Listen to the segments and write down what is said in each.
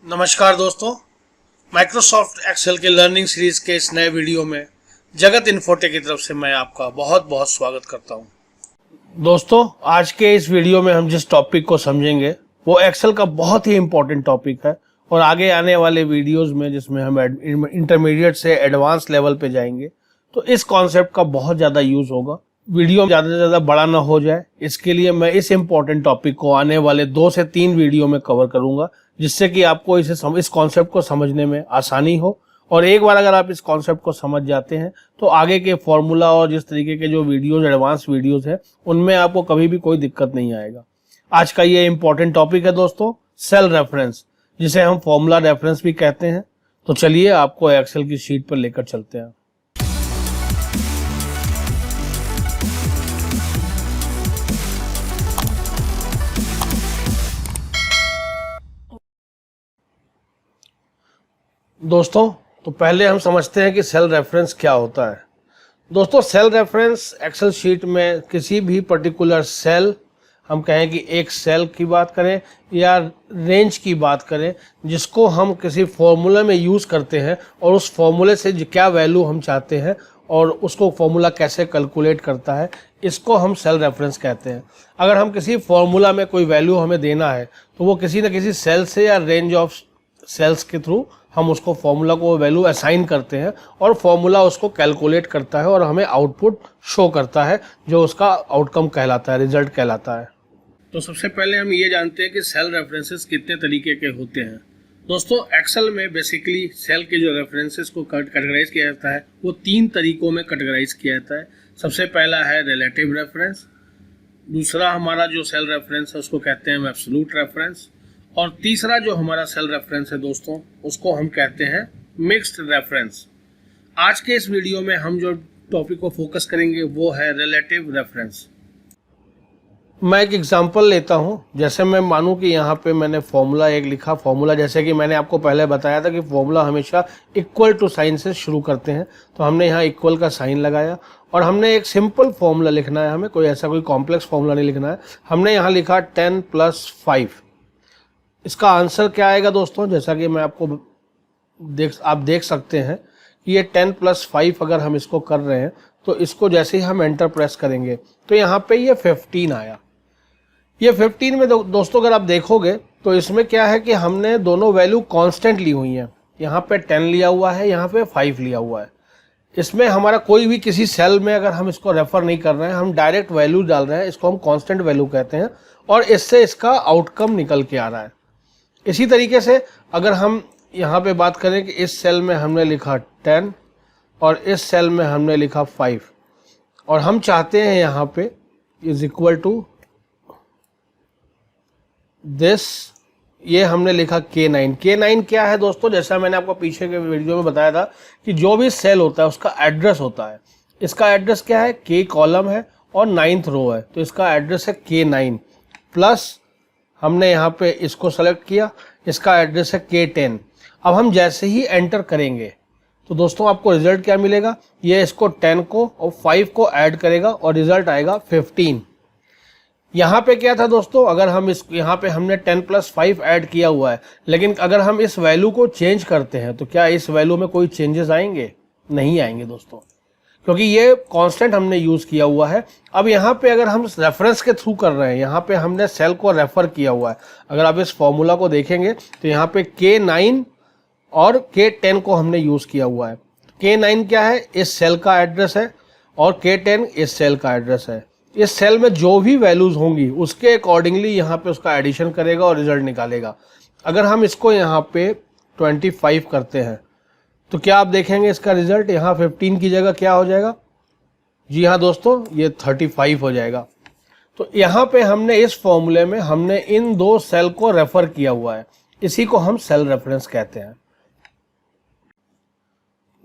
नमस्कार दोस्तों, Microsoft Excel के लर्निंग सीरीज के इस नए वीडियो में जगत इन्फोटेक की तरफ से मैं आपका बहुत बहुत स्वागत करता हूं। दोस्तों, आज के इस वीडियो में हम जिस टॉपिक को समझेंगे वो एक्सेल का बहुत ही इम्पोर्टेंट टॉपिक है और आगे आने वाले वीडियोस में जिसमें हम इंटरमीडिएट से एडवांस लेवल पे जाएंगे तो इस कॉन्सेप्ट का बहुत ज़्यादा यूज होगा। वीडियो ज़्यादा से ज़्यादा बड़ा ना हो जाए, इसके लिए मैं इस इम्पोर्टेंट टॉपिक को आने वाले 2 से 3 वीडियो में कवर करूंगा, जिससे कि आपको इस कॉन्सेप्ट को समझने में आसानी हो। और एक बार अगर आप इस कॉन्सेप्ट को समझ जाते हैं तो आगे के फॉर्मूला और जिस तरीके के जो वीडियोज एडवांस वीडियोज हैं उनमें आपको कभी भी कोई दिक्कत नहीं आएगा। आज का ये इम्पोर्टेंट टॉपिक है दोस्तों, सेल रेफरेंस, जिसे हम फॉर्मूला रेफरेंस भी कहते हैं। तो चलिए आपको एक्सेल की शीट पर लेकर चलते हैं। दोस्तों, तो पहले हम समझते हैं कि सेल रेफरेंस क्या होता है। दोस्तों, सेल रेफरेंस एक्सेल शीट में किसी भी पर्टिकुलर सेल, हम कहें कि एक सेल की बात करें या रेंज की बात करें, जिसको हम किसी फॉर्मूला में यूज़ करते हैं और उस फॉर्मूले से क्या वैल्यू हम चाहते हैं और उसको फॉर्मूला कैसे कैलकुलेट करता है, इसको हम सेल रेफरेंस कहते हैं। अगर हम किसी फॉर्मूला में कोई वैल्यू हमें देना है तो वो किसी न किसी सेल से या रेंज ऑफ सेल्स के थ्रू हम उसको फॉर्मूला को वैल्यू असाइन करते हैं और फॉर्मूला उसको कैलकुलेट करता है और हमें आउटपुट शो करता है, जो उसका आउटकम कहलाता है, रिजल्ट कहलाता है। तो सबसे पहले हम ये जानते हैं कि सेल रेफरेंसेस कितने तरीके के होते हैं। दोस्तों, एक्सेल में बेसिकली सेल के जो रेफरेंसेस को कैटेगराइज किया जाता है वो 3 तरीकों में कैटेगराइज किया जाता है। सबसे पहला है रिलेटिव रेफरेंस, दूसरा हमारा जो सेल रेफरेंस है उसको कहते हैं हम एब्सोल्यूट रेफरेंस, और तीसरा जो हमारा सेल रेफरेंस है दोस्तों उसको हम कहते हैं मिक्स्ड रेफरेंस। आज के इस वीडियो में हम जो टॉपिक को फोकस करेंगे वो है रिलेटिव रेफरेंस। मैं एक एग्जांपल लेता हूं। जैसे मैं मानूं कि यहाँ पे मैंने फॉर्मूला एक लिखा। फॉर्मूला, जैसे कि मैंने आपको पहले बताया था कि फॉर्मूला हमेशा इक्वल टू साइन से शुरू करते हैं, तो हमने यहाँ इक्वल का साइन लगाया और हमने एक सिंपल फॉर्मूला लिखना है, हमें कोई ऐसा कोई कॉम्प्लेक्स फॉर्मूला नहीं लिखना है। हमने यहाँ लिखा 10 + 5। इसका आंसर क्या आएगा दोस्तों? जैसा कि मैं आपको आप देख सकते हैं कि ये 10 + 5 अगर हम इसको कर रहे हैं तो इसको जैसे ही हम एंटर प्रेस करेंगे तो यहाँ पे ये 15 आया। ये 15 में दोस्तों अगर आप देखोगे तो इसमें क्या है कि हमने दोनों वैल्यू कांस्टेंट ली हुई हैं। यहाँ पे 10 लिया हुआ है, यहाँ पे 5 लिया हुआ है। इसमें हमारा कोई भी किसी सेल में अगर हम इसको रेफर नहीं कर रहे हैं, हम डायरेक्ट वैल्यू डाल रहे हैं, इसको हम कांस्टेंट वैल्यू कहते हैं और इससे इसका आउटकम निकल के आ रहा है। इसी तरीके से अगर हम यहाँ पे बात करें कि इस सेल में हमने लिखा 10 और इस सेल में हमने लिखा 5 और हम चाहते हैं यहाँ पे इज इक्वल टू दिस, ये हमने लिखा K9। K9 क्या है दोस्तों? जैसा मैंने आपको पीछे के वीडियो में बताया था कि जो भी सेल होता है उसका एड्रेस होता है। इसका एड्रेस क्या है? K कॉलम है और 9th रो है, तो इसका एड्रेस है K9 प्लस हमने यहाँ पे इसको सेलेक्ट किया, इसका एड्रेस है K10। अब हम जैसे ही एंटर करेंगे तो दोस्तों आपको रिजल्ट क्या मिलेगा? ये इसको 10 को और 5 को ऐड करेगा और रिजल्ट आएगा 15। यहाँ पे क्या था दोस्तों? अगर हम यहाँ पे हमने 10 + 5 ऐड किया हुआ है, लेकिन अगर हम इस वैल्यू को चेंज करते हैं तो क्या इस वैल्यू में कोई चेंजेस आएंगे? नहीं आएंगे दोस्तों, क्योंकि ये कांस्टेंट हमने यूज़ किया हुआ है। अब यहाँ पे अगर हम रेफरेंस के थ्रू कर रहे हैं, यहाँ पे हमने सेल को रेफर किया हुआ है। अगर आप इस फॉर्मूला को देखेंगे तो यहाँ पे K9 और K10 को हमने यूज़ किया हुआ है। K9 क्या है? इस सेल का एड्रेस है और K10 इस सेल का एड्रेस है। इस सेल में जो भी वैल्यूज़ होंगी उसके अकॉर्डिंगली यहाँ पे उसका एडिशन करेगा और रिजल्ट निकालेगा। अगर हम इसको यहाँ पे 25 करते हैं तो क्या आप देखेंगे इसका रिजल्ट यहाँ 15 की जगह क्या हो जाएगा? जी हाँ दोस्तों, ये 35 हो जाएगा। तो यहाँ पे हमने इस फॉर्मूले में हमने इन 2 सेल को रेफर किया हुआ है, इसी को हम सेल रेफरेंस कहते हैं।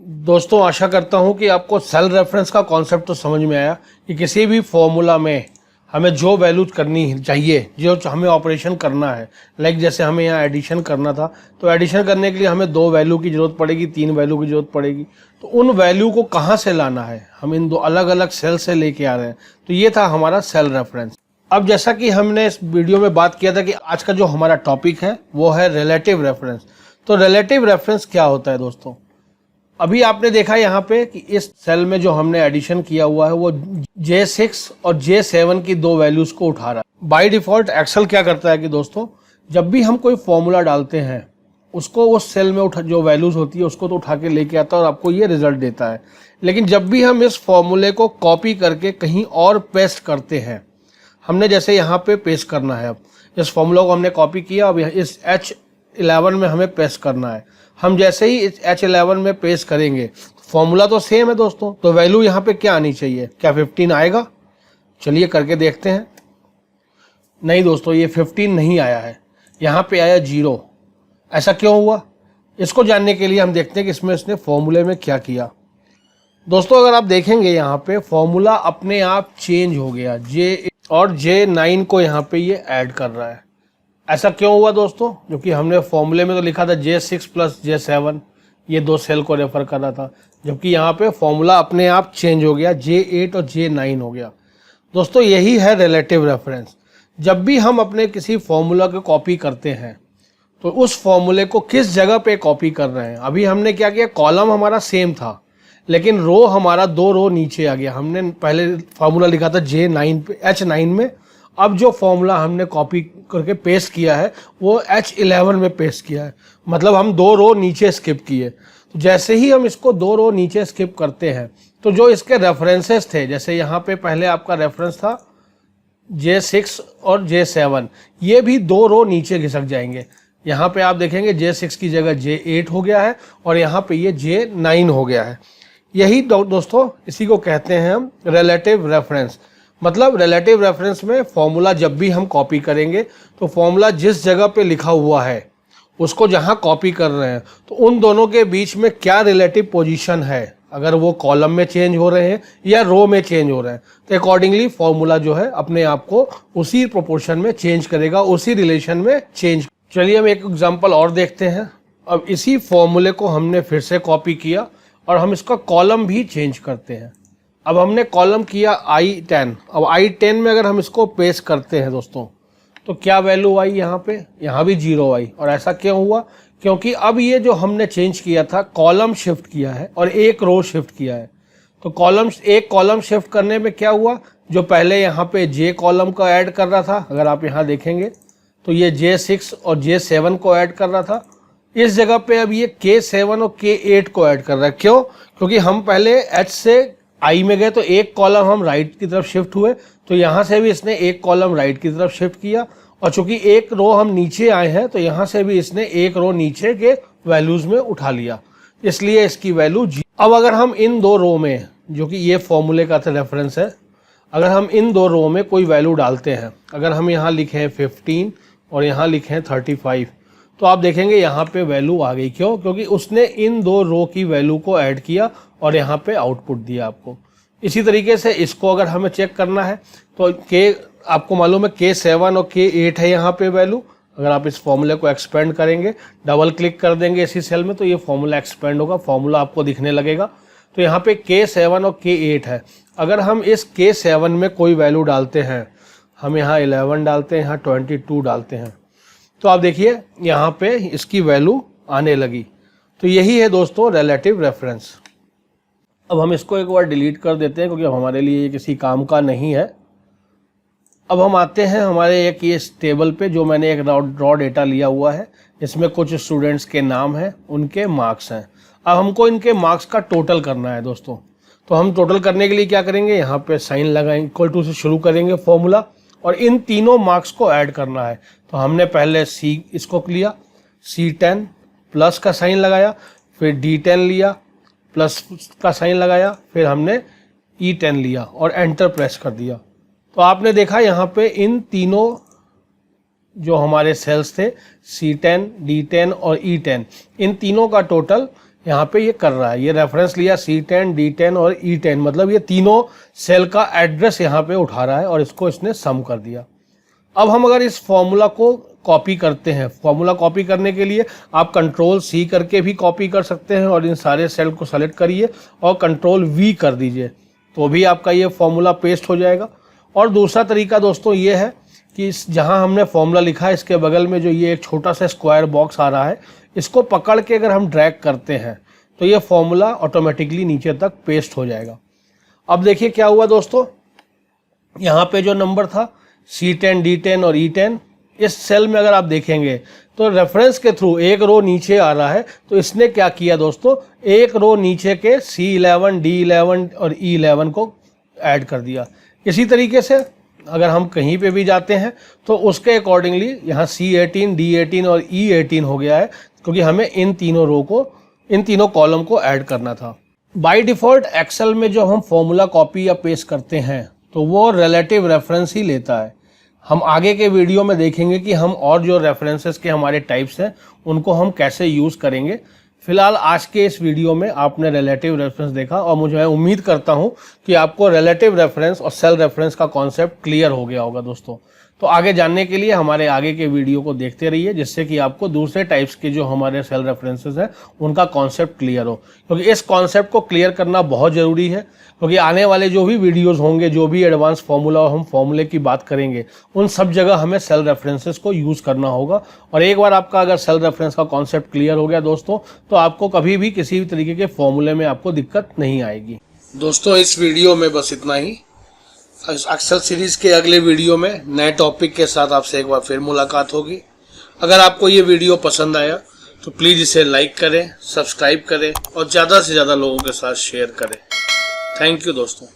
दोस्तों, आशा करता हूँ कि आपको सेल रेफरेंस का कॉन्सेप्ट तो समझ में आया कि किसी भी फॉर्मूला में हमें जो वैल्यू करनी चाहिए, जो हमें ऑपरेशन करना है, लाइक जैसे हमें यहाँ एडिशन करना था तो एडिशन करने के लिए हमें 2 वैल्यू की ज़रूरत पड़ेगी, 3 वैल्यू की ज़रूरत पड़ेगी। तो उन वैल्यू को कहाँ से लाना है? हम इन 2 अलग अलग सेल से लेके आ रहे हैं, तो ये था हमारा सेल रेफरेंस। अब जैसा कि हमने इस वीडियो में बात किया था कि आज का जो हमारा टॉपिक है वो है रिलेटिव रेफरेंस। तो रिलेटिव रेफरेंस क्या होता है दोस्तों? अभी आपने देखा यहाँ पे कि इस सेल में जो हमने एडिशन किया हुआ है वो J6 और J7 की दो वैल्यूज को उठा रहा है। बाय डिफॉल्ट एक्सेल क्या करता है कि दोस्तों जब भी हम कोई फॉर्मूला डालते हैं उसको उस सेल में जो वैल्यूज होती है उसको तो उठा के लेके आता है और आपको ये रिजल्ट देता है। लेकिन जब भी हम इस फॉर्मूले को कॉपी करके कहीं और पेस्ट करते हैं, हमने जैसे यहाँ पे पेस्ट करना है, अब इस फॉर्मूला को हमने कॉपी किया, अब इस H11 में हमें पेस्ट करना है। हम जैसे ही इस H11 में पेस्ट करेंगे फॉर्मूला तो सेम है दोस्तों, तो वैल्यू यहाँ पे क्या आनी चाहिए? क्या 15 आएगा? चलिए करके देखते हैं। नहीं दोस्तों, ये 15 नहीं आया है, यहाँ पे आया 0। ऐसा क्यों हुआ? इसको जानने के लिए हम देखते हैं कि इसमें इसने फॉर्मूले में क्या किया। दोस्तों अगर आप देखेंगे यहाँ पे फॉर्मूला अपने आप चेंज हो गया, J और J9 को यहाँ पे ये ऐड कर रहा है। ऐसा क्यों हुआ दोस्तों? क्योंकि हमने फॉर्मूले में तो लिखा था J6 प्लस J7, ये दो सेल को रेफर कर रहा था, जबकि यहाँ पे फॉर्मूला अपने आप चेंज हो गया, J8 और J9 हो गया। दोस्तों यही है रिलेटिव रेफरेंस। जब भी हम अपने किसी फॉर्मूला को कॉपी करते हैं तो उस फॉर्मूले को किस जगह पे कॉपी कर रहे हैं। अभी हमने क्या किया, कॉलम हमारा सेम था लेकिन रो हमारा 2 रो नीचे आ गया। हमने पहले फॉर्मूला लिखा था J9 पे, H9 में, अब जो फॉर्मूला हमने कॉपी करके पेस्ट किया है वो H11 में पेस्ट किया है, मतलब हम 2 रो नीचे स्किप किए। तो जैसे ही हम इसको 2 रो नीचे स्किप करते हैं तो जो इसके रेफरेंसेस थे, जैसे यहाँ पे पहले आपका रेफरेंस था J6 और J7, ये भी 2 रो नीचे घिसक जाएंगे। यहाँ पे आप देखेंगे J6 की जगह J8 हो गया है और यहाँ पे ये J9 हो गया है। यही दोस्तों इसी को कहते हैं हम रिलेटिव रेफरेंस। मतलब रिलेटिव रेफरेंस में फॉर्मूला जब भी हम कॉपी करेंगे तो फॉर्मूला जिस जगह पे लिखा हुआ है उसको जहाँ कॉपी कर रहे हैं तो उन दोनों के बीच में क्या रिलेटिव पोजीशन है, अगर वो कॉलम में चेंज हो रहे हैं या रो में चेंज हो रहे हैं तो अकॉर्डिंगली फॉर्मूला जो है अपने आप को उसी प्रोपोर्शन में चेंज करेगा, उसी रिलेशन में चेंज। चलिए हम एक एग्जांपल और देखते हैं। अब इसी फॉर्मूले को हमने फिर से कॉपी किया और हम इसका कॉलम भी चेंज करते हैं। अब हमने कॉलम किया I10। अब I10 में अगर हम इसको पेस्ट करते हैं दोस्तों तो क्या वैल्यू आई? यहाँ पे यहाँ भी 0 आई। और ऐसा क्यों हुआ? क्योंकि अब ये जो हमने चेंज किया था, कॉलम शिफ्ट किया है और एक रो शिफ्ट किया है। तो एक कॉलम शिफ्ट करने में क्या हुआ, जो पहले यहाँ पे J कॉलम को ऐड कर रहा था, अगर आप यहाँ देखेंगे तो ये J6 और J7 को ऐड कर रहा था, इस जगह पे अब ये K7 और K8 को ऐड कर रहा है। क्यों? क्योंकि हम पहले H से I में गए तो एक कॉलम हम राइट की तरफ शिफ्ट हुए, तो यहाँ से भी इसने एक कॉलम राइट की तरफ शिफ्ट किया, और चूंकि एक रो हम नीचे आए हैं तो यहाँ से भी इसने एक रो नीचे के वैल्यूज में उठा लिया, इसलिए इसकी वैल्यू G। अब अगर हम इन 2 रो में, जो कि ये फॉर्मूले का रेफरेंस है, अगर हम इन 2 रो में कोई वैल्यू डालते हैं, अगर हम यहाँ लिखें 15 और यहाँ लिखें 35, तो आप देखेंगे यहाँ पे वैल्यू आ गई। क्यों? क्योंकि उसने इन 2 रो की वैल्यू को ऐड किया और यहाँ पे आउटपुट दिया आपको। इसी तरीके से इसको अगर हमें चेक करना है तो आपको मालूम है K7 और K8 है यहाँ पे वैल्यू। अगर आप इस फॉर्मूले को एक्सपेंड करेंगे, डबल क्लिक कर देंगे इसी सेल में, तो ये फॉर्मूला एक्सपेंड होगा, फॉर्मूला आपको दिखने लगेगा। तो यहाँ पे K7 और K8 है। अगर हम इस K7 में कोई वैल्यू डालते हैं, हम यहाँ 11 डालते हैं, यहाँ 22 डालते हैं, तो आप देखिए यहाँ पे इसकी वैल्यू आने लगी। तो यही है दोस्तों रिलेटिव रेफरेंस। अब हम इसको एक बार डिलीट कर देते हैं क्योंकि हमारे लिए ये किसी काम का नहीं है। अब हम आते हैं हमारे एक ये टेबल पे, जो मैंने एक रॉ डेटा लिया हुआ है। इसमें कुछ स्टूडेंट्स के नाम हैं, उनके मार्क्स हैं। अब हमको इनके मार्क्स का टोटल करना है दोस्तों। तो हम टोटल करने के लिए क्या करेंगे, यहाँ पे साइन लगाएंगे, इक्वल टू से शुरू करेंगे फॉर्मूला, और इन तीनों मार्क्स को ऐड करना है। तो हमने पहले इसको लिया, C10 प्लस का साइन लगाया, फिर D10 लिया प्लस का साइन लगाया, फिर हमने E10 लिया और एंटर प्रेस कर दिया। तो आपने देखा यहाँ पे इन तीनों जो हमारे सेल्स थे C10, D10 और E10, इन तीनों का टोटल यहाँ पे ये कर रहा है। ये रेफरेंस लिया C10, D10 और E10, मतलब ये तीनों सेल का एड्रेस यहाँ पे उठा रहा है और इसको इसने सम कर दिया। अब हम अगर इस फॉर्मूला को कॉपी करते हैं, फॉर्मूला कॉपी करने के लिए आप Ctrl+C करके भी कॉपी कर सकते हैं और इन सारे सेल को सेलेक्ट करिए और Ctrl+V कर दीजिए, तो भी आपका ये फॉर्मूला पेस्ट हो जाएगा। और दूसरा तरीका दोस्तों ये है कि जहाँ हमने फॉर्मूला लिखा है इसके बगल में जो ये एक छोटा सा स्क्वायर बॉक्स आ रहा है, इसको पकड़ के अगर हम ड्रैग करते हैं तो ये फॉर्मूला ऑटोमेटिकली नीचे तक पेस्ट हो जाएगा। अब देखिए क्या हुआ दोस्तों, यहाँ पे जो नंबर था C10, D10 और E10, इस सेल में अगर आप देखेंगे तो रेफरेंस के थ्रू एक रो नीचे आ रहा है, तो इसने क्या किया दोस्तों, एक रो नीचे के C11, D11 और E11 को ऐड कर दिया। इसी तरीके से अगर हम कहीं पे भी जाते हैं तो उसके अकॉर्डिंगली यहाँ C18, D18 और E18 हो गया है, क्योंकि हमें इन तीनों कॉलम को ऐड करना था। बाय डिफ़ॉल्ट एक्सेल में जो हम फॉर्मूला कॉपी या पेस्ट करते हैं तो वो रिलेटिव रेफरेंस ही लेता है। हम आगे के वीडियो में देखेंगे कि हम और जो रेफरेंसेस के हमारे टाइप्स हैं उनको हम कैसे यूज़ करेंगे। फिलहाल आज के इस वीडियो में आपने रिलेटिव रेफरेंस देखा और मैं उम्मीद करता हूं कि आपको रिलेटिव रेफरेंस और सेल रेफरेंस का कॉन्सेप्ट क्लियर हो गया होगा दोस्तों। तो आगे जानने के लिए हमारे आगे के वीडियो को देखते रहिए, जिससे कि आपको दूसरे टाइप्स के जो हमारे सेल रेफरेंसेस हैं उनका कॉन्सेप्ट क्लियर हो, क्योंकि इस कॉन्सेप्ट को क्लियर करना बहुत ज़रूरी है। क्योंकि आने वाले जो भी वीडियोज़ होंगे, जो भी एडवांस फार्मूला और हम फार्मूले की बात करेंगे, उन सब जगह हमें सेल रेफरेंसेस को यूज़ करना होगा। और एक बार आपका अगर सेल रेफरेंस का कॉन्सेप्ट क्लियर हो गया दोस्तों, तो आपको कभी भी किसी भी तरीके के फॉर्मूले में आपको दिक्कत नहीं आएगी। दोस्तों इस वीडियो में बस इतना ही। एक्सेल सीरीज़ के अगले वीडियो में नए टॉपिक के साथ आपसे एक बार फिर मुलाकात होगी। अगर आपको ये वीडियो पसंद आया तो प्लीज़ इसे लाइक करें, सब्सक्राइब करें और ज़्यादा से ज़्यादा लोगों के साथ शेयर करें। थैंक यू दोस्तों।